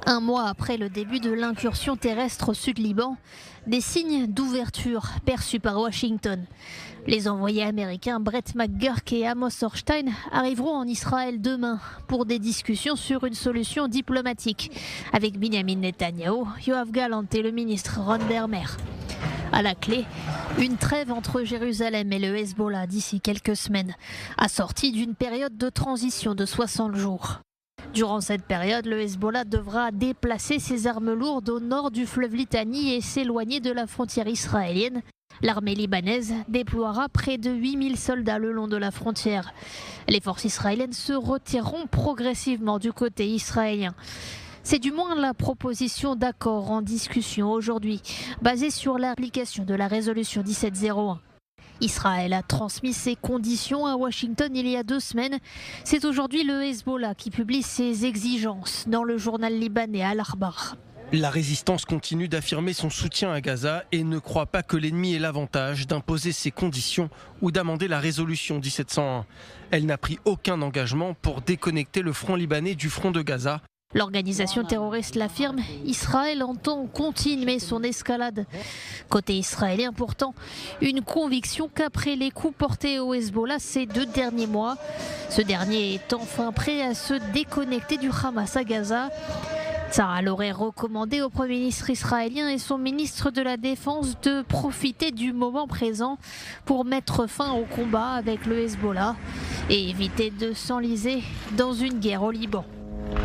Un mois après le début de l'incursion terrestre au sud-Liban, des signes d'ouverture perçus par Washington. Les envoyés américains Brett McGurk et Amos Hochstein arriveront en Israël demain pour des discussions sur une solution diplomatique avec Benjamin Netanyahou, Yoav Gallant et le ministre Ron Dermer. À la clé, une trêve entre Jérusalem et le Hezbollah d'ici quelques semaines, assortie d'une période de transition de 60 jours. Durant cette période, le Hezbollah devra déplacer ses armes lourdes au nord du fleuve Litani et s'éloigner de la frontière israélienne. L'armée libanaise déploiera près de 8000 soldats le long de la frontière. Les forces israéliennes se retireront progressivement du côté israélien. C'est du moins la proposition d'accord en discussion aujourd'hui, basée sur l'application de la résolution 1701. Israël a transmis ses conditions à Washington il y a 2 semaines. C'est aujourd'hui le Hezbollah qui publie ses exigences dans le journal libanais Al-Akhbar. La résistance continue d'affirmer son soutien à Gaza et ne croit pas que l'ennemi ait l'avantage d'imposer ses conditions ou d'amender la résolution 1701. Elle n'a pris aucun engagement pour déconnecter le front libanais du front de Gaza. L'organisation terroriste l'affirme, Israël entend continuer son escalade. Côté israélien pourtant, une conviction qu'après les coups portés au Hezbollah ces 2 derniers mois, ce dernier est enfin prêt à se déconnecter du Hamas à Gaza. Sarah l'aurait recommandé au Premier ministre israélien et son ministre de la Défense de profiter du moment présent pour mettre fin au combat avec le Hezbollah et éviter de s'enliser dans une guerre au Liban.